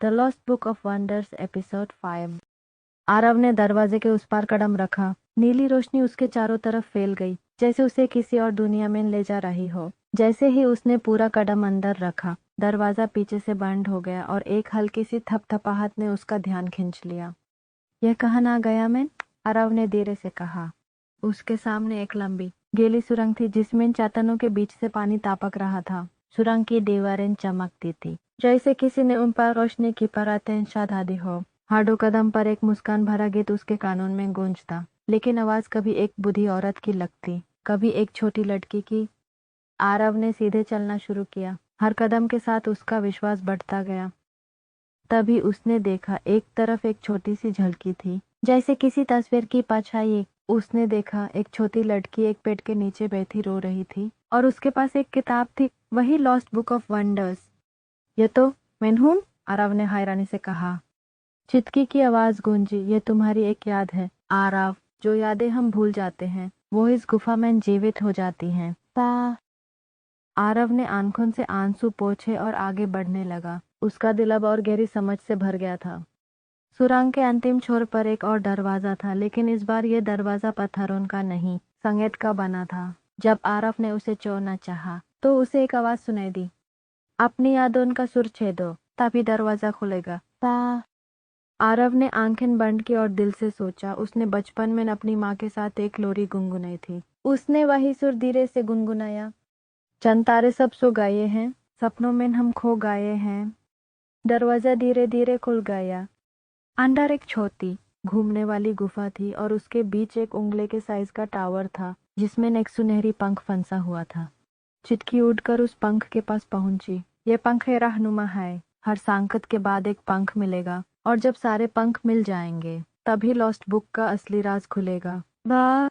The lost book of wonders episode 5। Aarav ने दरवाजे के उस पार कदम रखा। नीली रोशनी उसके चारों तरफ फैल गई, जैसे उसे किसी और दुनिया में ले जा रही हो। जैसे ही उसने पूरा कदम अंदर रखा, दरवाजा पीछे से बंद हो गया और एक हल्की सी थपथपाहट ने उसका ध्यान खींच लिया। यह कहाँ आ गया मैं? आरव ने धीरे से कहा। उसके सामने एक लंबी गीली सुरंग थी जिसमें चट्टानों के बीच से पानी टपक रहा था। सुरंग की दीवारें चमकती थी, जैसे किसी ने उन पर रोशनी की परतें साधा दी हो। हाडो कदम पर एक मुस्कान भरा गीत उसके कानों में गूंजता, लेकिन आवाज कभी एक बूढ़ी औरत की लगती, कभी एक छोटी लड़की की। आरव ने सीधे चलना शुरू किया। हर कदम के साथ उसका विश्वास बढ़ता गया। तभी उसने देखा, एक तरफ एक छोटी सी झलकी थी, जैसे किसी तस्वीर की परछाई। उसने देखा एक छोटी लड़की एक पेड़ के नीचे बैठी रो रही थी और उसके पास एक किताब थी, वही लॉस्ट बुक ऑफ वंडर्स। ये तो मैं हूं, आरव ने हैरानी से कहा। चितकी की आवाज गूंजी। ये तुम्हारी एक याद है आरव, जो यादें हम भूल जाते हैं वो इस गुफा में जीवित हो जाती हैं। आरव ने आंखों से आंसू पोंछे और आगे बढ़ने लगा। उसका दिल अब और गहरी समझ से भर गया था। सुरंग के अंतिम छोर पर एक और दरवाजा था, लेकिन इस बार यह दरवाजा पत्थरों का नहीं, संगीत का बना था। जब आरव ने उसे छोड़ना चाहा, तो उसे एक आवाज सुनाई दी। अपनी यादों का सुर छेदो, तभी दरवाजा खुलेगा। आरव ने आंखें बंद की और दिल से सोचा, उसने बचपन में अपनी माँ के साथ एक लोरी गुनगुनाई थी। उसने वही सुर धीरे से गुनगुनाया। चंद तारे सब सो गए हैं, सपनों में हम खो गए हैं। दरवाजा धीरे धीरे खुल गया। अंदर एक छोटी घूमने वाली गुफा थी और उसके बीच एक उंगली के साइज का टावर था, जिसमें एक सुनहरी पंख फंसा हुआ था। चिटकी उड़कर उस पंख के पास पहुंची। ये पंख रहनुमा है। हर सांकत के बाद एक पंख मिलेगा, और जब सारे पंख मिल जाएंगे, तभी लॉस्ट बुक का असली राज खुलेगा। वाह!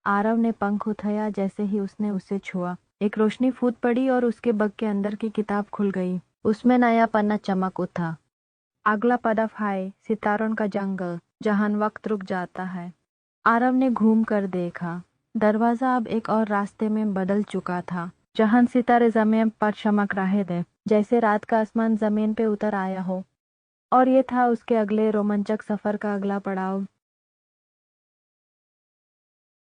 आरव ने पंख उठाया। जैसे ही उसने उसे छुआ, एक रोशनी फूट पड़ी और उसके बग के अंदर की किताब खुल गई। उसमें नया पन्ना चमक उठा। अगला पड़ाव है सितारों का जंगल, जहां वक्त रुक जाता है। आरव ने घूम कर देखा। दरवाजा अब एक और रास्ते में बदल चुका था, जहां सितारे जमीन पर चमक रहे थे, जैसे रात का आसमान जमीन पे उतर आया हो। और ये था उसके अगले रोमांचक सफर का अगला पड़ाव।